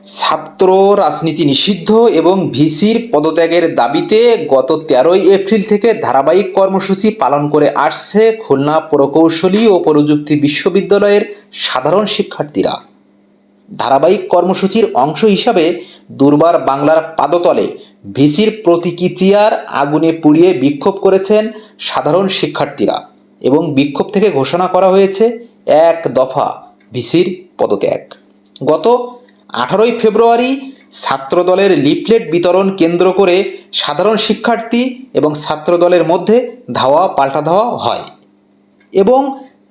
ছাত্র রাজনীতি নিষিদ্ধ এবং ভিসির পদত্যাগের দাবিতে গত ১৩ এপ্রিল থেকে ধারাবাহিক কর্মসূচি পালন করে আসছে খুলনা প্রকৌশলী ও প্রযুক্তি বিশ্ববিদ্যালয়ের সাধারণ শিক্ষার্থীরা। ধারাবাহিক কর্মসূচির অংশ হিসাবে দুর্বার বাংলার পাদতলে ভিসির প্রতীকী চেয়ার আগুনে পুড়িয়ে বিক্ষোভ করেছেন সাধারণ শিক্ষার্থীরা এবং বিক্ষোভ থেকে ঘোষণা করা হয়েছে এক দফা ভিসির পদত্যাগ। গত 18 ফেব্রুয়ারি ছাত্রদলের লিফলেট বিতরণ কেন্দ্র করে সাধারণ শিক্ষার্থী এবং ছাত্রদলের মধ্যে ধাওয়া পাল্টা ধাওয়া হয় এবং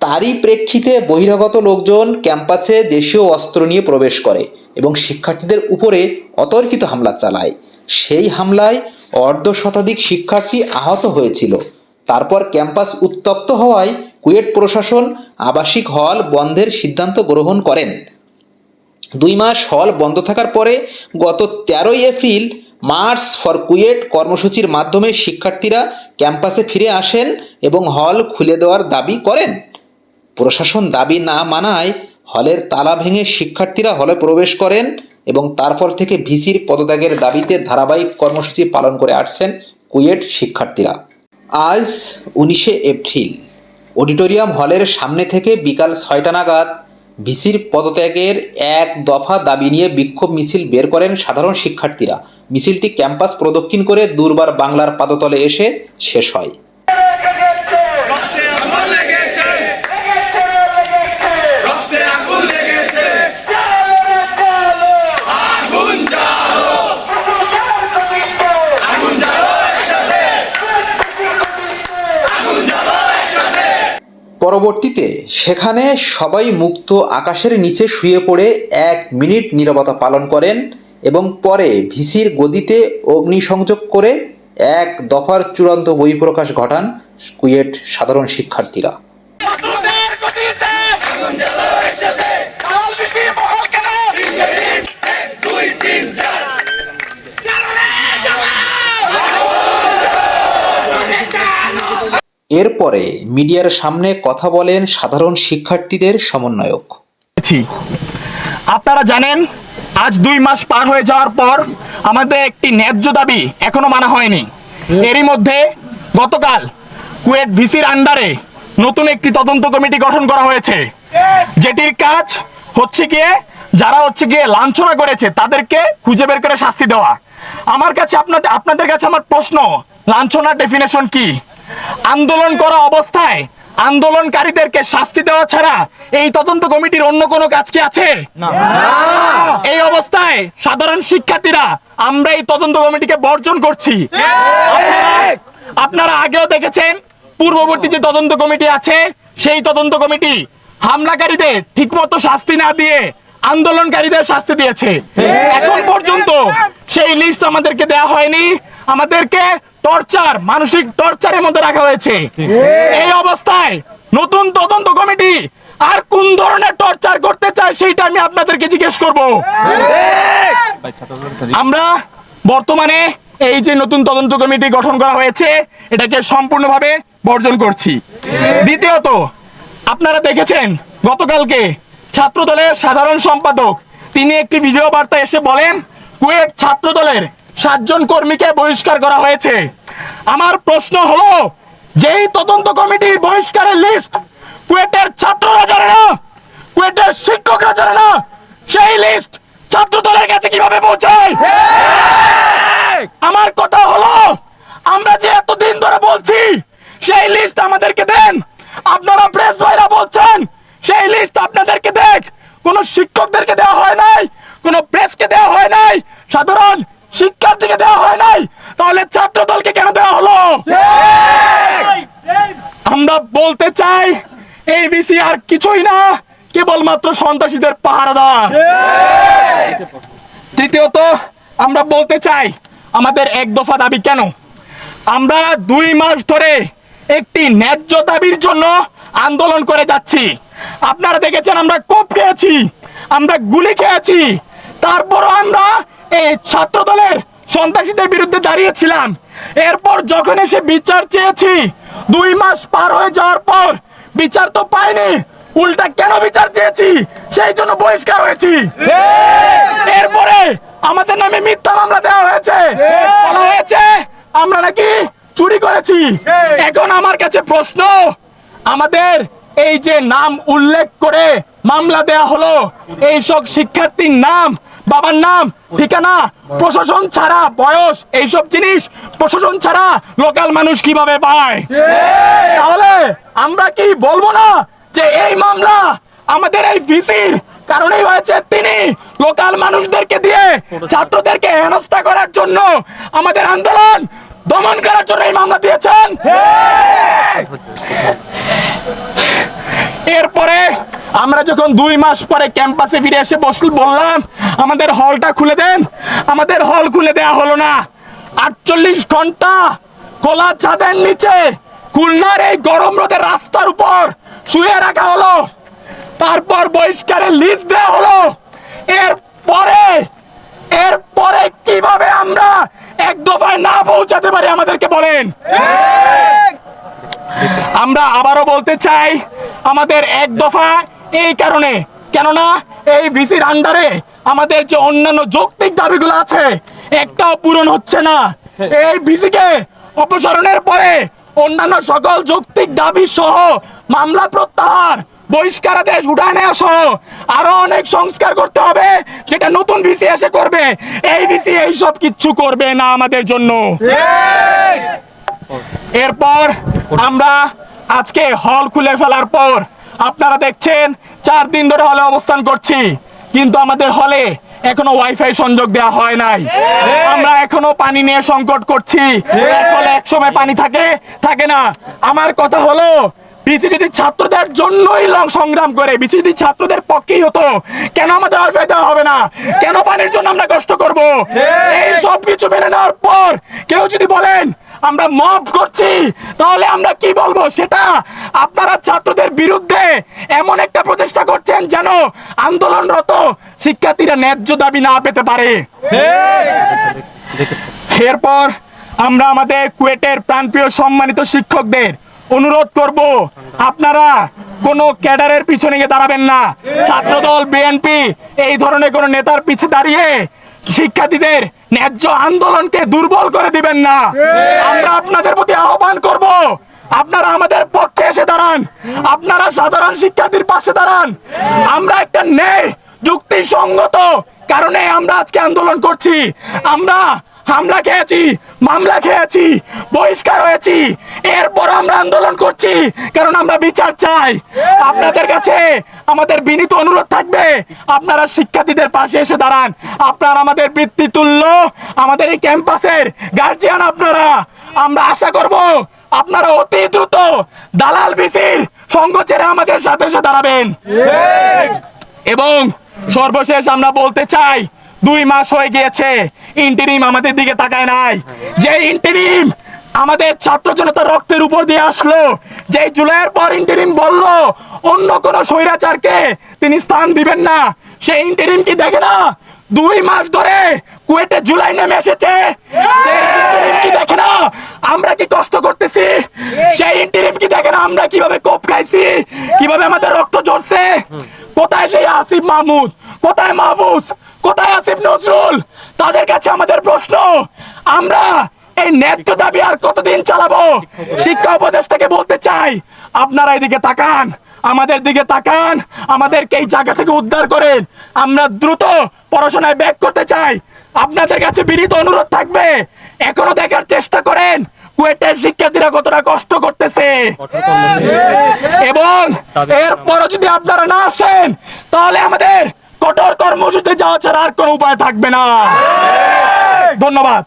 তারই প্রেক্ষিতে বহিরাগত লোকজন ক্যাম্পাসে দেশীয় অস্ত্র নিয়ে প্রবেশ করে এবং শিক্ষার্থীদের উপরে অতর্কিত হামলা চালায়। সেই হামলায় অর্ধশতাধিক শিক্ষার্থী আহত হয়েছিল। তারপর ক্যাম্পাস উত্তপ্ত হওয়ায় কুয়েট প্রশাসন আবাসিক হল বন্ধের সিদ্ধান্ত গ্রহণ করেন। 2 মাস হল বন্ধ থাকার পরে গত 13 এপ্রিল মার্চ ফর কুয়েট কর্মসূচির মাধ্যমে শিক্ষার্থীরা ক্যাম্পাসে ফিরে আসেন এবং হল খুলে দেওয়ার দাবি করেন। প্রশাসন দাবি না মানায় হলের তালা ভেঙে শিক্ষার্থীরা হলে প্রবেশ করেন এবং তারপর থেকে ভিসির পদত্যাগের দাবিতে ধারাবাহিক কর্মসূচি পালন করে আসছেন কুয়েট শিক্ষার্থীরা। আজ 19 এপ্রিল অডিটোরিয়াম হলের সামনে থেকে বিকাল 6টা নাগাদ ভিসির পদত্যাগের এক দফা দাবি নিয়ে বিক্ষোভ মিছিল বের করেন সাধারণ শিক্ষার্থীরা। মিছিলটি ক্যাম্পাস প্রদক্ষিণ করে দুর্বার বাংলার পাদতলে এসে শেষ হয়। পরবর্তীতে সেখানে সবাই মুক্ত আকাশের নিচে শুয়ে পড়ে 1 মিনিট নীরবতা পালন করেন এবং পরে ভিসির গদিতে অগ্নিসংযোগ করে এক দফার চূড়ান্ত বহিঃপ্রকাশ ঘটান কুয়েট সাধারণ শিক্ষার্থীরা। এরপরে মিডিয়ার সামনে কথা বলেন সাধারণ শিক্ষার্থীদের সমন্বয়ক। আপনারা জানেন, আজ 2 মাস পার হয়ে যাওয়ার পর আমাদের একটি ন্যায্য দাবি এখনো মানা হয়নি। এরই মধ্যে গতকাল কুয়েট ভিসির আন্ডারে নতুন একটি তদন্ত কমিটি গঠন করা হয়েছে, যেটির কাজ হচ্ছে গিয়ে যারা লাঞ্ছনা করেছে তাদেরকে খুঁজে বের করে শাস্তি দেওয়া। আমার কাছে আপনাদের কাছে আমার প্রশ্ন, লাঞ্ছনার ডেফিনেশন কি? আন্দোলন করা অবস্থায় আন্দোলনকারীদেরকে শাস্তি দেওয়া ছাড়া এই তদন্ত কমিটির অন্য কোনো কাজ কি আছে? না। এই অবস্থায় সাধারণ শিক্ষার্থীরা আমরা এই তদন্ত কমিটিকে বর্জন করছি। আপনারা আগেও দেখেছেন পূর্ববর্তী যে তদন্ত কমিটি আছে সেই তদন্ত কমিটি হামলাকারীদের ঠিকমতো শাস্তি না দিয়ে আন্দোলনকারীদের শাস্তি দিয়েছে। এখন পর্যন্ত সেই লিস্ট আমাদেরকে দেওয়া হয়নি, আমাদেরকে টর্চার, মানসিক টর্চারের মধ্যে রাখা হয়েছে। এই অবস্থায় নতুন তদন্ত কমিটি আর কোন ধরনের টর্চার করতে চায় সেইটা আমি আপনাদেরকে জিজ্ঞেস করব। আমরা বর্তমানে এই যে নতুন তদন্ত কমিটি গঠন করা হয়েছে এটাকে সম্পূর্ণভাবে বর্জন করছি। দ্বিতীয়ত, আপনারা দেখেছেন গতকালকে ছাত্রদলের সাধারণ সম্পাদক তিনি একটি ভিডিও বার্তা এসে বলেন কুয়েট ছাত্রদলের 7 জন কর্মীকে বহিষ্কার করা হয়েছে। আমার প্রশ্ন হলো, যেই তদন্ত কমিটির বহিষ্কারের লিস্ট কুয়েটের ছাত্ররা জানে না, কুয়েটের শিক্ষকরা জানে না, সেই লিস্ট ছাত্রদলের কাছে কিভাবে পৌঁছায়? আমার কথা হলো, আমরা যে এতদিন ধরে বলছি সেই লিস্ট আমাদেরকে দেন। আপনারা প্রেস ভাইরা বলছেন সেই লিস্ট আপনাদেরকে দেখ, কোন শিক্ষকদেরকে দেওয়া হয় নাই, কোন প্রেসকে দেওয়া হয় নাই, সাধারণ শিক্ষার্থীকে দেওয়া হয় নাই, তাহলে ছাত্র দলকে কেন দেওয়া হলো? আমরা বলতে চাই এই ভিসি আর কিছুই না, কেবলমাত্র সন্ত্রাসীদের পাহারাদার। তৃতীয়ত, আমরা বলতে চাই আমাদের এক দফা দাবি কেন? আমরা 2 মাস ধরে একটি ন্যায্য দাবির জন্য আন্দোলন করে যাচ্ছি। আপনারা দেখেছেন আমরা কোপ খেয়েছি, আমরা গুলি খেয়েছি, তারপরও আমরা এই ছাত্র দলের সন্ত্রাসীদের বিরুদ্ধে দাঁড়িয়েছিলাম। এরপর যখন এসে বিচার চেয়েছি, 2 মাস পার হয়ে যাওয়ার পর বিচার তো পাইনি, উল্টা কেন বিচার চেয়েছি সেই জন্য বহিষ্কার হয়েছি। এরপরে মিথ্যা মামলা দেওয়া হয়েছে, বলা হয়েছে আমরা নাকি চুরি করেছি। এখন আমার কাছে প্রশ্ন, আমাদের এই যে নাম উল্লেখ করে মামলা দেয়া হলো, এই সব শিক্ষার্থীর নাম, বাবার নাম, ঠিকানা, প্রশাসন ছাড়া, বয়স, এইসব জিনিস প্রশাসন ছাড়া লোকাল মানুষ কিভাবে পায়? তাহলে আমরা কি বলবো না যে এই মামলা আমাদের এই ভিসির কারণেই হয়েছে? তিনি লোকাল মানুষদেরকে দিয়ে ছাত্রদেরকে হেনস্থা করার জন্য, আমাদের আন্দোলন দমন করার জন্য এই মামলা দিয়েছেন। এরপরে আমরা যখন 2 মাস পরে ক্যাম্পাসে ফিরে এসে বললাম আমাদের হলটা খুলে দেন, আমাদের হল খুলে দেয়া হলো না। 48 ঘন্টা খোলা ছাদের নিচে খুলনার এই গরম রোদের রাস্তার উপর শুয়ে রাখা হলো, তারপর বহিষ্কারের লিস্ট দেওয়া হলো। এরপরে কিভাবে আমরা এক দফায় না পৌঁছাতে পারি আমাদেরকে বলেন? আমরা আবারও বলতে চাই, আমাদের এক দফা এই কারণে, কেননা এই ভিসির আন্ডারে আমাদের যে অন্যান্য যৌক্তিক দাবিগুলো আছে একটাও পূরণ হচ্ছে না। এই ভিসিকে অপসারণের পরে অন্যান্য সকল যৌক্তিক দাবি সহ মামলা প্রত্যাহার, বহিষ্কারাদেশ উঠায় নেওয়া সহ আরো অনেক সংস্কার করতে হবে, যেটা নতুন ভিসি এসে করবে। এই ভিসি এই সব কিচ্ছু করবে না আমাদের জন্য। এরপর আমরা আজকে হল খুলে ফেলার পর আপনারা দেখছেন 4 দিন ধরে হলে অবস্থান করছি, কিন্তু আমাদের হলে এখনো ওয়াইফাই সংযোগ দেওয়া হয় নাই। আমরা এখনো পানি নিয়ে সংকট করছি, হলে এক সময় পানি থাকে না। আমার কথা হলো, বিসি যদি ছাত্রদের জন্যই সংগ্রাম করে, বিসি যদি ছাত্রদের পক্ষেই হতো, কেন আমাদের ওয়াইফাই দেওয়া হবে না? কেন পানির জন্য আমরা কষ্ট করব? এই সব কিছু মেনে নেওয়ার পর কেউ যদি বলেন আমরা মব করছি, তাহলে আমরা কি বলবো? সেটা আপনারা ছাত্রদের বিরুদ্ধে এমন একটা প্রচেষ্টা করছেন যেন আন্দোলনরত শিক্ষার্থীরা ন্যায্য দাবি না পেতে পারে। এরপর আমরা আমাদের কুয়েটের প্রাণপ্রিয় সম্মানিত শিক্ষকদের অনুরোধ করব, আপনারা কোনো ক্যাডারের পিছনে গিয়ে দাঁড়াবেন না। ছাত্রদল, বিএনপি এই ধরনের কোন নেতার পিছে দাঁড়িয়ে শিক্ষার্থীদের ন্যায্য আন্দোলনকে দুর্বল করে দিবেন না। আমরা আপনাদের প্রতি আহ্বান করব, আপনারা আমাদের পক্ষে এসে দাঁড়ান, আপনারা সাধারণ শিক্ষার্থীর পাশে দাঁড়ান। আমরা একটা ন্যায় যুক্তিসঙ্গত কারণে আমরা আজকে আন্দোলন করছি। আমরা হামলা খেয়েছি, মামলা খেয়েছি, বহিষ্কার হয়েছি, এরপর আমরা আন্দোলন করছি কারণ আমরা বিচার চাই। আপনাদের কাছে আমাদের বিনীত অনুরোধ থাকবে, আপনারা শিক্ষার্থীদের পাশে এসে দাঁড়ান। আপনারা আমাদের বৃত্তিতুল্য, আমাদের এই ক্যাম্পাসের গার্জিয়ান আপনারা। আমরা আশা করব আপনারা অতি দ্রুত দালাল ভিসির সঙ্গ ছেড়ে আমাদের সাথে এসে দাঁড়াবেন। এবং সর্বশেষ আমরা বলতে চাই, 2 মাস হয়ে গিয়েছে, ইন্টারিম আমাদের দিকে তাকায় নাই। যে ইন্টারিম আমাদের ছাত্র জনতার রক্তের উপর দিয়ে আসলো, যে জুলাইয়ের পর ইন্টারিম বলল অন্য কোন স্বৈরাচারকে তিনি স্থান দিবেন না, সেই ইন্টারিম কি দেখে না 2 মাস ধরে কুয়েটে জুলাই নেমে এসেছে? সেই ইন্টারিম কি দেখে না আমরা কি কষ্ট করতেছি? সেই ইন্টারিম কি দেখে না আমরা কিভাবে কোপ খাইছি, কিভাবে আমাদের রক্ত ঝরছে? কোথায় সেই আসিফ মাহমুদ, কোথায় মাহফুজ, কোথায় আসিফ নজরুল? তাদের কাছে আমাদের প্রশ্ন, আমরা এই ন্যায্য দাবি আর কতদিন চালাবো? শিক্ষা উপদেষ্টাকে বলতে চাই, আপনারা এদিকে তাকান, আমাদের দিকে তাকান, আমাদেরকে এই জায়গা থেকে উদ্ধার করেন। আমরা দ্রুত পড়াশোনায় ব্যাক করতে চাই। আপনাদের কাছে বিনীত অনুরোধ থাকবে, এখনো দেখার চেষ্টা করেন কুয়েটের শিক্ষার্থীরা কতটা কষ্ট করতেছে, এবং এরপরও যদি আপনারা না আসেন তাহলে আমাদের কঠোর কর্মসূচিতে যাওয়া ছাড়া আর কোনো উপায় থাকবে না। ধন্যবাদ।